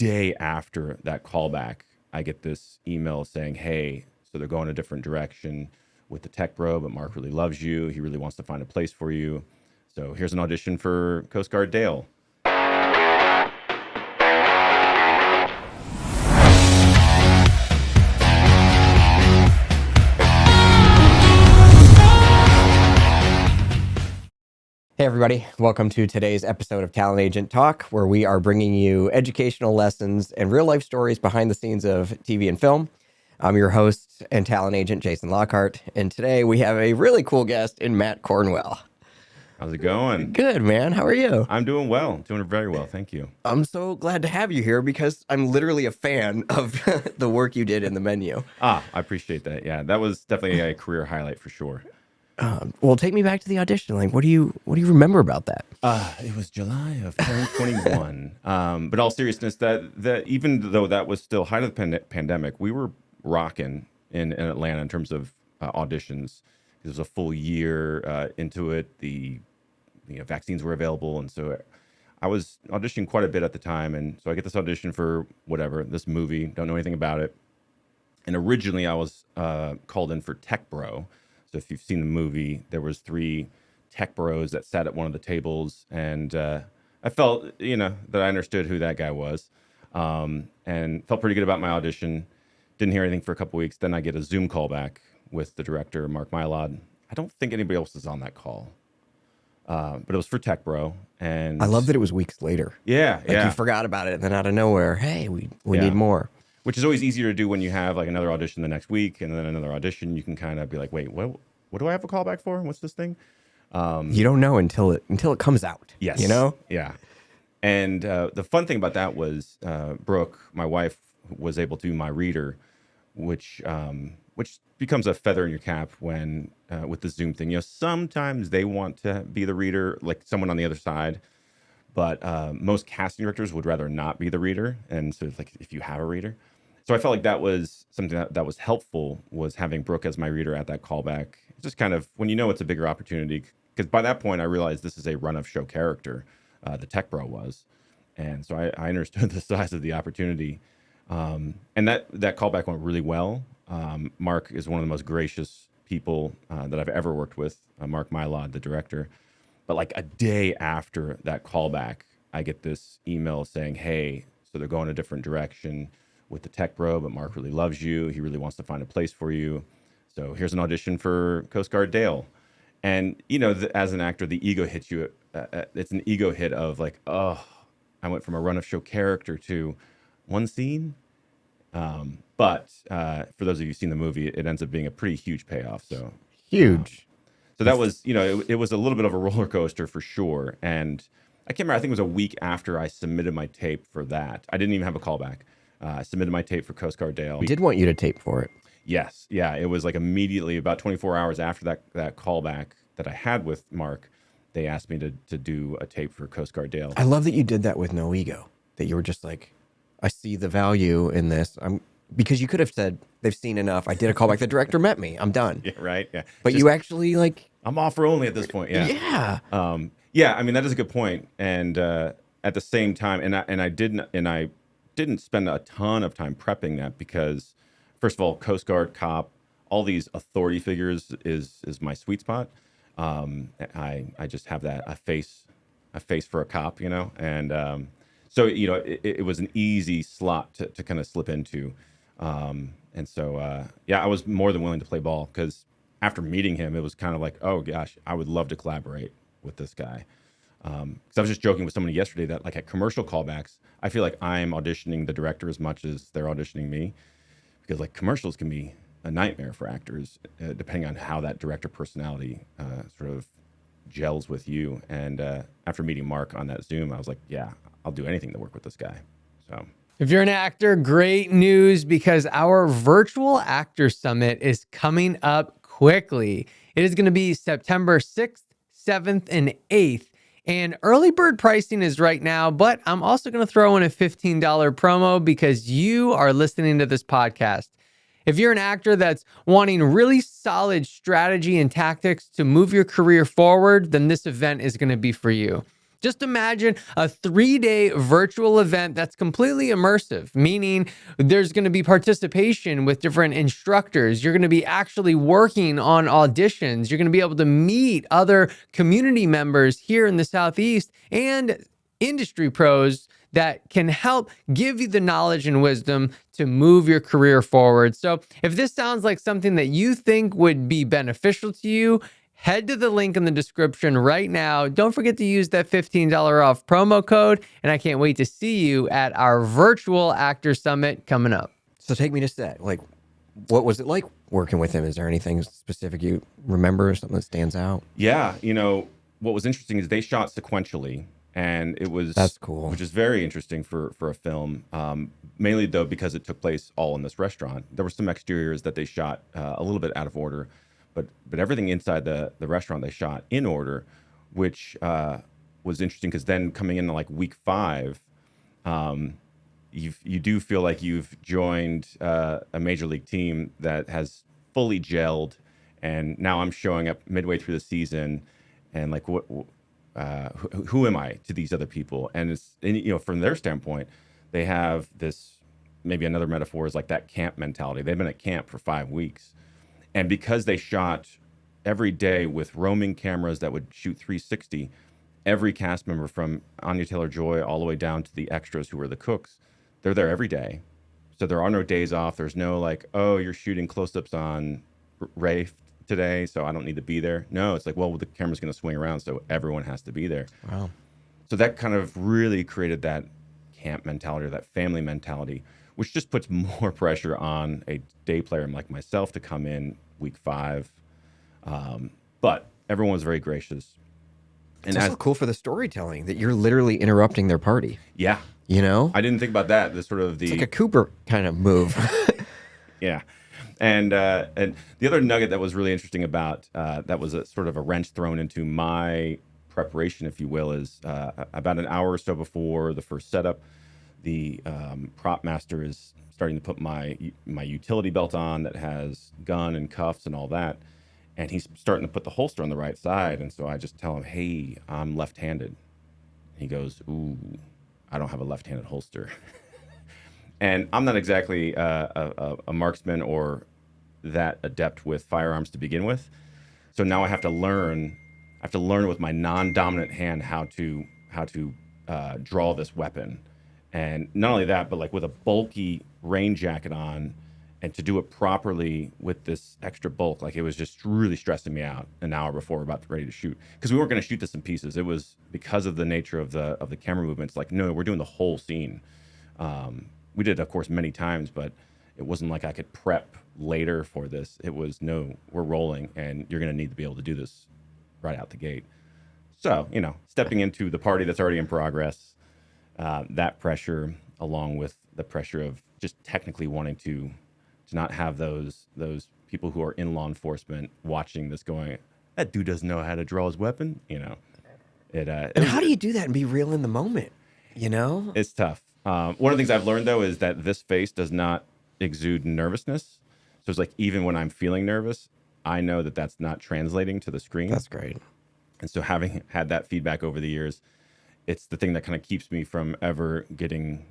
day after that callback, I get this email saying, hey, so they're going a different direction with the tech bro, but Mark really loves you. He really wants to find a place for you. So here's an audition for Coast Guard Dale. Hey everybody, welcome to today's episode of Talent Agent Talk, where we are bringing you educational lessons and real life stories behind the scenes of TV and film. I'm your host and talent agent, Jason Lockhart, and today we have a really cool guest in Matt Cornwell. How's it going? Good, man. How are you? I'm doing well, doing very well. Thank you. I'm so glad to have you here because I'm literally a fan of the work you did in the menu. I appreciate that. Yeah, that was definitely a career highlight for sure. Well, take me back to the audition. Like, what do you remember about that? It was July of 2021. But all seriousness, that even though that was still height of the pandemic, we were rocking in Atlanta in terms of auditions. It was a full year into it. The vaccines were available, and so I was auditioning quite a bit at the time. And so I get this audition for this movie. Don't know anything about it. And originally, I was called in for Tech Bro. So if you've seen the movie, there was 3 tech bros that sat at one of the tables, and I felt, that I understood who that guy was, and felt pretty good about my audition. Didn't hear anything for a couple weeks. Then I get a Zoom call back with the director, Mark Mylod. I don't think anybody else was on that call, but it was for Tech Bro. And I love that it was weeks later. Yeah, You forgot about it, and then out of nowhere, hey, we need more. Which is always easier to do when you have like another audition the next week and then another audition. You can kind of be like, wait, what do I have a callback for? What's this thing? You don't know until it comes out. Yes. Yeah. And the fun thing about that was Brooke, my wife, was able to do my reader, which becomes a feather in your cap when with the Zoom thing. Sometimes they want to be the reader, like someone on the other side. But most casting directors would rather not be the reader. And so it's like if you have a reader. So I felt like that was something that was helpful, was having Brooke as my reader at that callback. It's just kind of when it's a bigger opportunity, because by that point I realized this is a run of show character, the Tech Bro was. And so I understood the size of the opportunity. And that callback went really well. Mark is one of the most gracious people that I've ever worked with, Mark Mylod, the director. But like a day after that callback, I get this email saying, hey, so they're going a different direction with the tech bro, but Mark really loves you. He really wants to find a place for you. So here's an audition for Coast Guard Dale. And, as an actor, the ego hits you. It's an ego hit of like, oh, I went from a run of show character to one scene. But for those of you who've seen the movie, it ends up being a pretty huge payoff. So huge. So that was, it was a little bit of a roller coaster for sure. And I can't remember, I think it was a week after I submitted my tape for that. I didn't even have a callback. I submitted my tape for Coast Guard Dale. We did want you to tape for it. Yes. Yeah. It was like immediately about 24 hours after that callback that I had with Mark, they asked me to do a tape for Coast Guard Dale. I love that you did that with no ego, that you were just like, I see the value in this. Because you could have said, they've seen enough. I did a callback. The director met me. I'm done. Yeah, right. Yeah. But you actually I'm offer only at this point. Yeah. Yeah. Yeah. I mean, that is a good point. And at the same time, I didn't spend a ton of time prepping that because, first of all, Coast Guard, cop, all these authority figures is my sweet spot. I just have a face for a cop, and so it was an easy slot to kind of slip into. And so, I was more than willing to play ball because after meeting him, it was kind of like, oh gosh, I would love to collaborate with this guy. Because I was just joking with somebody yesterday that like at commercial callbacks, I feel like I'm auditioning the director as much as they're auditioning me, because like commercials can be a nightmare for actors, depending on how that director personality sort of gels with you. And after meeting Mark on that Zoom, I was like, yeah, I'll do anything to work with this guy. So if you're an actor, great news, because our virtual actor summit is coming up quickly. It is going to be September 6th, 7th, and 8th. And early bird pricing is right now, but I'm also going to throw in a $15 promo because you are listening to this podcast. If you're an actor that's wanting really solid strategy and tactics to move your career forward, then this event is going to be for you. Just imagine a 3-day virtual event that's completely immersive, meaning there's going to be participation with different instructors. You're going to be actually working on auditions. You're going to be able to meet other community members here in the Southeast and industry pros that can help give you the knowledge and wisdom to move your career forward. So if this sounds like something that you think would be beneficial to you, head to the link in the description right now. Don't forget to use that $15 off promo code. And I can't wait to see you at our virtual actor summit coming up. So take me to set. Like, what was it like working with him? Is there anything specific you remember, something that stands out? Yeah, what was interesting is they shot sequentially, and it was That's cool, which is very interesting for a film. Mainly though because it took place all in this restaurant. There were some exteriors that they shot a little bit out of order, but everything inside the restaurant they shot in order, which was interesting because then coming into like week 5, you do feel like you've joined a major league team that has fully gelled, and now I'm showing up midway through the season, and like who am I to these other people? And from their standpoint, they have this, maybe another metaphor is like that camp mentality. They've been at camp for 5 weeks, and because they shot every day with roaming cameras that would shoot 360, every cast member from Anya Taylor-Joy all the way down to the extras who were the cooks, they're there every day. So there are no days off. There's no like, oh, you're shooting close-ups on Rafe today, so I don't need to be there. No, it's like, well, the camera's going to swing around, so everyone has to be there. Wow. So that kind of really created that camp mentality, or that family mentality, which just puts more pressure on a day player like myself to come in week 5. But everyone was very gracious. And it's also cool for the storytelling that you're literally interrupting their party. Yeah. I didn't think about that. It's like a Cooper kind of move. Yeah. And the other nugget that was really interesting about that was a sort of a wrench thrown into my preparation, if you will, is about an hour or so before the first setup, the prop master is starting to put my utility belt on that has gun and cuffs and all that, and he's starting to put the holster on the right side. And so I just tell him, hey, I'm left-handed. He goes, ooh, I don't have a left-handed holster. And I'm not exactly a marksman or that adept with firearms to begin with. So now I have to learn with my non-dominant hand how to draw this weapon. And not only that, but like with a bulky rain jacket on, and to do it properly with this extra bulk, like it was just really stressing me out an hour before we're about ready to shoot. Because we weren't going to shoot this in pieces. It was because of the nature of the camera movements. Like, no, we're doing the whole scene. We did it, of course, many times, but it wasn't like I could prep later for this. It was, no, we're rolling, and you're going to need to be able to do this right out the gate. So, stepping into the party that's already in progress, that pressure, along with the pressure of just technically wanting to not have those people who are in law enforcement watching this going, that dude doesn't know how to draw his weapon, And how do you do that and be real in the moment, It's tough. One of the things I've learned, though, is that this face does not exude nervousness. So it's like, even when I'm feeling nervous, I know that that's not translating to the screen. That's great. And so having had that feedback over the years, it's the thing that kind of keeps me from ever getting,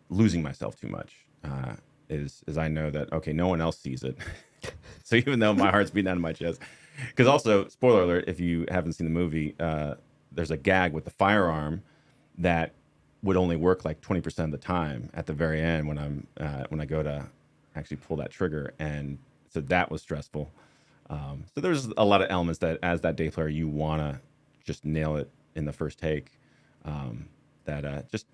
losing myself too much, is I know that, okay, no one else sees it. So even though my heart's beating out of my chest, because also, spoiler alert, if you haven't seen the movie, there's a gag with the firearm that would only work like 20% of the time at the very end when I go to actually pull that trigger. And so that was stressful. So there's a lot of elements that as that day player, you want to just nail it in the first take, that just,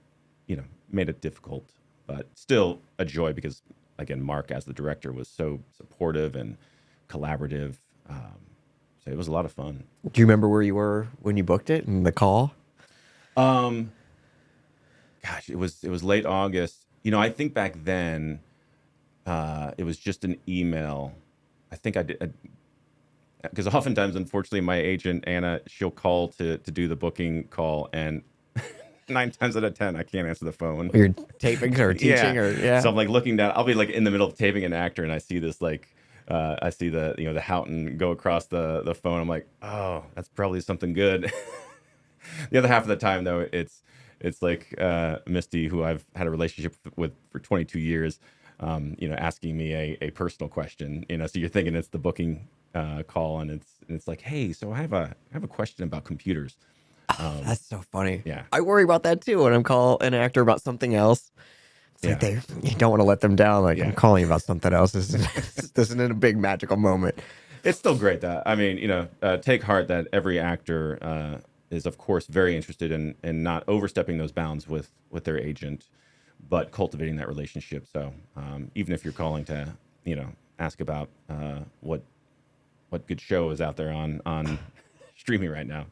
made it difficult, but still a joy because, again, Mark as the director was so supportive and collaborative. So it was a lot of fun. Do you remember where you were when you booked it and the call? Gosh, it was late August. I think back then, it was just an email. I think I did, because oftentimes, unfortunately, my agent Anna, she'll call to do the booking call, and 9 times out of 10, I can't answer the phone. Or you're taping or teaching, So I'm like looking down. I'll be like in the middle of taping an actor, and I see this I see the Houghton go across the phone. I'm like, oh, that's probably something good. The other half of the time, though, it's like Misty, who I've had a relationship with for 22 years, asking me a personal question. So you're thinking it's the booking call, and it's like, hey, so I have a question about computers. That's so funny. Yeah, I worry about that too when I'm calling an actor about something else. It's like yeah, you don't want to let them down. Like, I'm yeah. calling you about something else. This isn't a big magical moment. It's still great that I mean, take heart that every actor is of course very interested in not overstepping those bounds with their agent, but cultivating that relationship. So even if you're calling to ask about what good show is out there on streaming right now,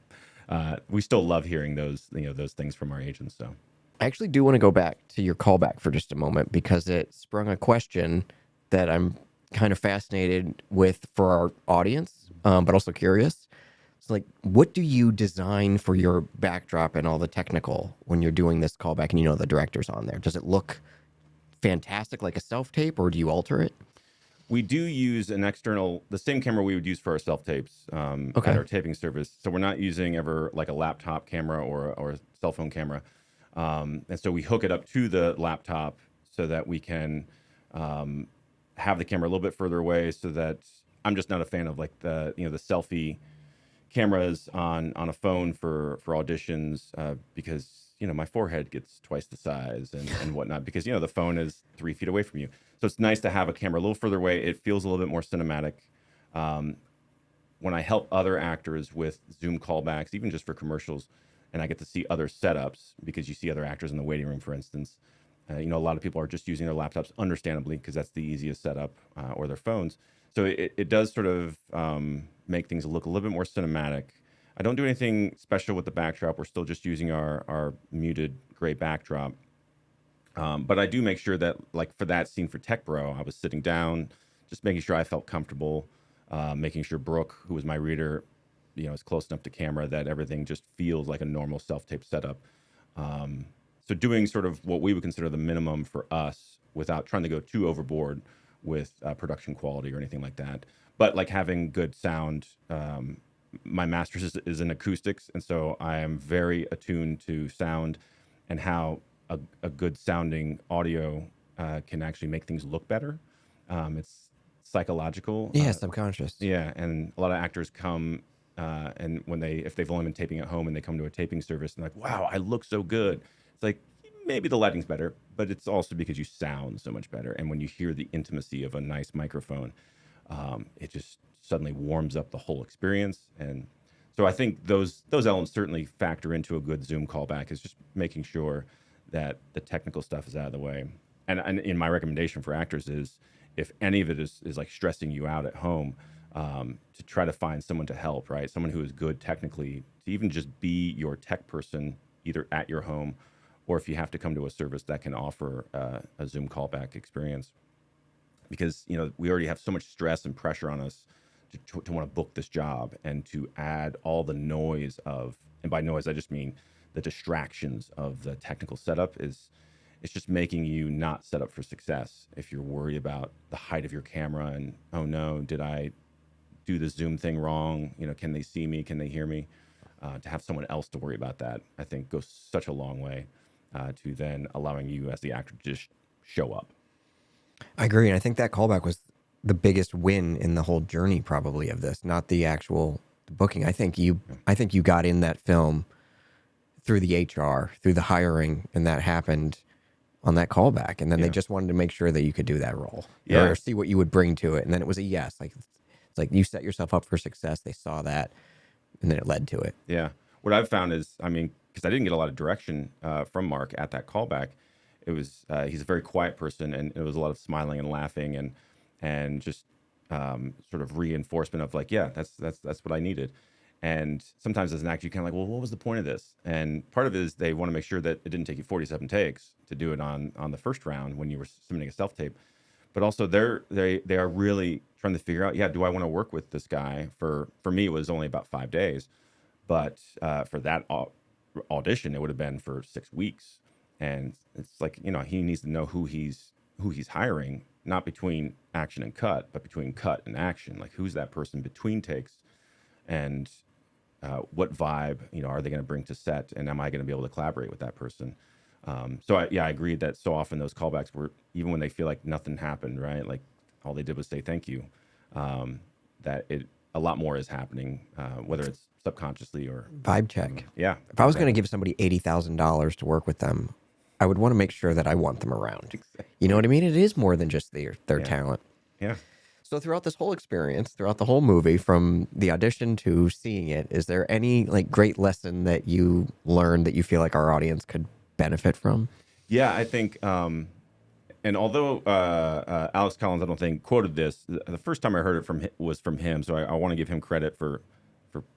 we still love hearing those things from our agents. So I actually do want to go back to your callback for just a moment because it sprung a question that I'm kind of fascinated with for our audience, but also curious. It's like, what do you design for your backdrop and all the technical when you're doing this callback and the director's on there? Does it look fantastic like a self-tape, or do you alter it? we do use the same camera we would use for our self tapes at Okay. our taping service. So we're not using ever like a laptop camera or a cell phone camera. And so we hook it up to the laptop so that we can have the camera a little bit further away. So that I'm just not a fan of like the selfie cameras on a phone for auditions because my forehead gets twice the size and whatnot because the phone is 3 feet away from you. So it's nice to have a camera a little further away. It feels a little bit more cinematic. When I help other actors with Zoom callbacks, even just for commercials, and I get to see other setups because you see other actors in the waiting room, for instance. A lot of people are just using their laptops, understandably, because that's the easiest setup, or their phones. So it does sort of make things look a little bit more cinematic. I don't do anything special with the backdrop. We're still just using our muted gray backdrop. But I do make sure that, like for that scene for Tech Bro, I was sitting down, just making sure I felt comfortable, making sure Brooke, who was my reader, is close enough to camera that everything just feels like a normal self-tape setup. So doing sort of what we would consider the minimum for us without trying to go too overboard with production quality or anything like that. But like having good sound. My master's is in acoustics, and so I am very attuned to sound and how a good sounding audio can actually make things look better. It's psychological. Yeah, subconscious. Yeah, and a lot of actors come and if they've only been taping at home and they come to a taping service and they're like, wow, I look so good. It's like maybe the lighting's better, but it's also because you sound so much better. And when you hear the intimacy of a nice microphone, it just suddenly warms up the whole experience. And so I think those elements certainly factor into a good Zoom callback, is just making sure that the technical stuff is out of the way. And in my recommendation for actors is, if any of it is like stressing you out at home, to try to find someone to help, right? Someone who is good technically, to even just be your tech person, either at your home or if you have to come to a service that can offer a Zoom callback experience. Because we already have so much stress and pressure on us to want to book this job, and to add all the noise and by noise I just mean the distractions of the technical setup, it's just making you not set up for success if you're worried about the height of your camera and, oh no, did I do the Zoom thing wrong? Can they see me? Can they hear me? To have someone else to worry about that, I think goes such a long way to then allowing you as the actor to just show up. I agree. And I think that callback was the biggest win in the whole journey, probably, of this, not the actual booking. I think you got in that film through the HR, through the hiring, and that happened on that callback. And then they just wanted to make sure that you could do that role, or see what you would bring to it. And then it was a yes. Like, it's like you set yourself up for success. They saw that, and then it led to it. Yeah. What I've found is, because I didn't get a lot of direction from Mark at that callback, it was he's a very quiet person, and it was a lot of smiling and laughing and just sort of reinforcement of like, yeah, that's what I needed. And sometimes as an actor, you kind of like, well, what was the point of this? And part of it is they want to make sure that it didn't take you 47 takes to do it on the first round when you were submitting a self tape. But also they are really trying to figure out, yeah, do I want to work with this guy? For me, it was only about 5 days, but for that audition, it would have been for 6 weeks. And it's like, he needs to know who he's hiring, not between action and cut, but between cut and action. Like, who's that person between takes? And what vibe, are they going to bring to set, and am I going to be able to collaborate with that person? I agree that so often those callbacks were, even when they feel like nothing happened, right? Like all they did was say thank you. That a lot more is happening, whether it's subconsciously or Vibe check. Yeah. If I was going to give somebody $80,000 to work with them, I would want to make sure that I want them around. You know what I mean? It is more than just their talent. Yeah. So throughout this whole experience, throughout the whole movie, from the audition to seeing it, is there any like great lesson that you learned that you feel like our audience could benefit from? Yeah, I think, and although Alex Collins, I don't think, quoted this, the first time I heard it was from him, so I want to give him credit for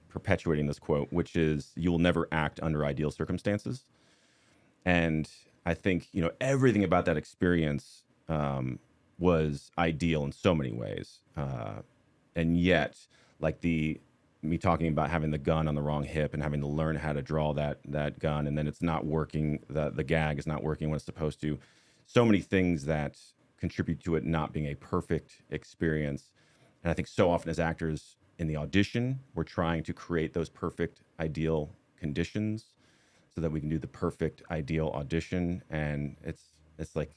perpetuating this quote, which is, "You will never act under ideal circumstances." And I think, everything about that experience was ideal in so many ways. And yet, like me talking about having the gun on the wrong hip and having to learn how to draw that gun, and then it's not working, the gag is not working when it's supposed to. So many things that contribute to it not being a perfect experience. And I think so often as actors in the audition, we're trying to create those perfect, ideal conditions so that we can do the perfect, ideal audition. And it's like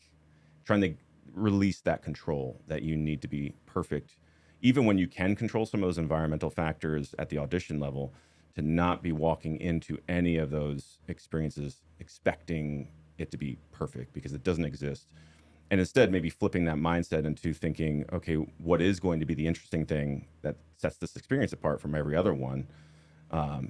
trying to release that control that you need to be perfect, even when you can control some of those environmental factors at the audition level, to not be walking into any of those experiences expecting it to be perfect, because it doesn't exist. And instead, maybe flipping that mindset into thinking, okay, what is going to be the interesting thing that sets this experience apart from every other one?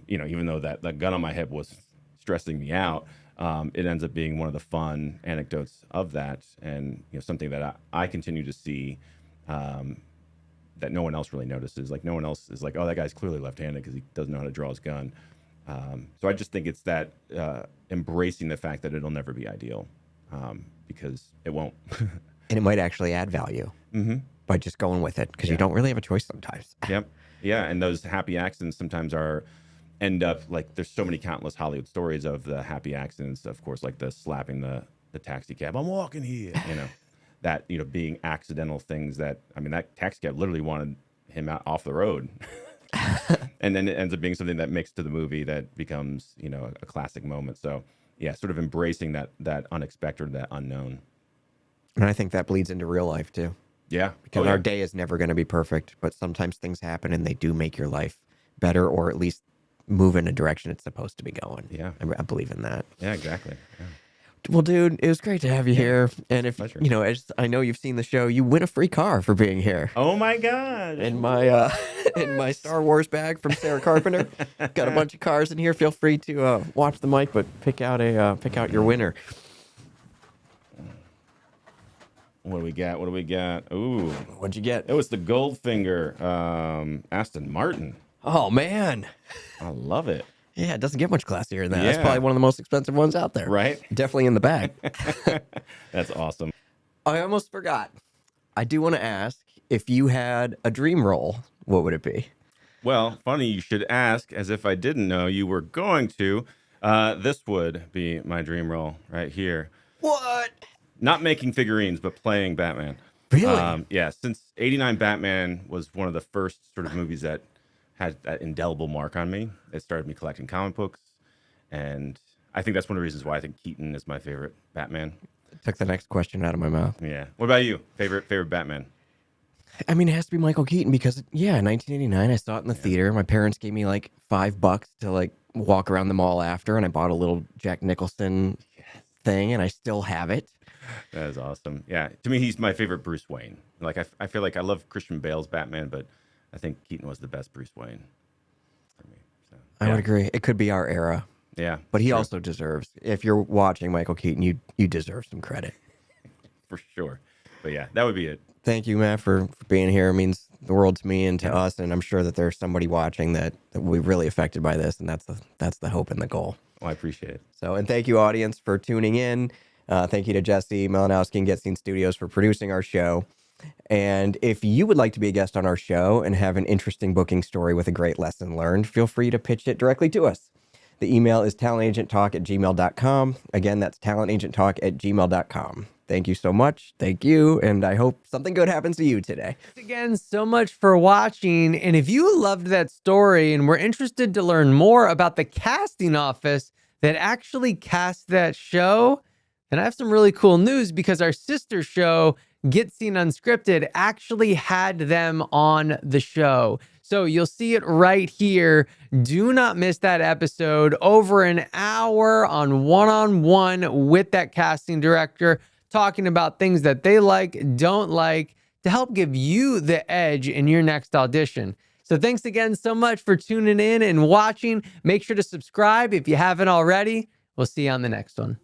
Even though that gun on my hip was stressing me out, it ends up being one of the fun anecdotes of that, and something that I continue to see that no one else really notices. Like no one else is like, oh, that guy's clearly left-handed because he doesn't know how to draw his gun. So I just think it's that embracing the fact that it'll never be ideal, because it won't. And it might actually add value by just going with it, because you don't really have a choice sometimes. Yep. Yeah, and those happy accidents sometimes end up like, there's so many countless Hollywood stories of the happy accidents, of course, like the slapping the taxi cab, I'm walking here, that, being accidental things that, that taxi cab literally wanted him out off the road. And then it ends up being something that makes to the movie that becomes, a classic moment. So yeah, sort of embracing that unexpected, that unknown. And I think that bleeds into real life too. Yeah. Because our day is never going to be perfect, but sometimes things happen and they do make your life better, or at least move in a direction it's supposed to be going. Yeah. I believe in that. Yeah, exactly. Yeah. Well, dude, it was great to have you here. And if, Pleasure. I know you've seen the show, you win a free car for being here. Oh my God. In my in my Star Wars bag from Sarah Carpenter. Got a bunch of cars in here. Feel free to watch the mic, but pick out your winner. What do we got? Ooh. What'd you get? It was the Goldfinger Aston Martin. Oh, man. I love it. Yeah, it doesn't get much classier than that. Yeah. That's probably one of the most expensive ones out there. Right? Definitely in the bag. That's awesome. I almost forgot. I do want to ask, if you had a dream role, what would it be? Well, funny you should ask, as if I didn't know you were going to. This would be my dream role right here. What? Not making figurines, but playing Batman. Really? Yeah, since '89, Batman was one of the first sort of movies that had that indelible mark on me. It started me collecting comic books, and I think that's one of the reasons why I think Keaton is my favorite Batman. Took the next question out of my mouth. Yeah. What about you? Favorite Batman? I mean, it has to be Michael Keaton because, in 1989, I saw it in the theater. My parents gave me like $5 to like walk around the mall after, and I bought a little Jack Nicholson thing, and I still have it. That is awesome. Yeah. To me, he's my favorite Bruce Wayne. Like, I feel like I love Christian Bale's Batman, but I think Keaton was the best Bruce Wayne for me. So, I would agree. It could be our era. Yeah. But he also deserves, if you're watching Michael Keaton, you deserve some credit. For sure. But yeah, that would be it. Thank you, Matt, for being here. It means the world to me and to us, and I'm sure that there's somebody watching that will be really affected by this, and that's the hope and the goal. Well, I appreciate it. So, and thank you, audience, for tuning in. Thank you to Jesse Malinowski and Get Seen Studios for producing our show. And if you would like to be a guest on our show and have an interesting booking story with a great lesson learned, feel free to pitch it directly to us. The email is talentagenttalk@gmail.com. Again, that's talentagenttalk@gmail.com. Thank you so much. Thank you. And I hope something good happens to you today. Thanks again so much for watching. And if you loved that story and were interested to learn more about the casting office that actually cast that show, then I have some really cool news, because our sister show, Get Seen Unscripted, actually had them on the show. So you'll see it right here. Do not miss that episode. Over an hour on one-on-one with that casting director, talking about things that they like, don't like, to help give you the edge in your next audition. So thanks again so much for tuning in and watching. Make sure to subscribe if you haven't already. We'll see you on the next one.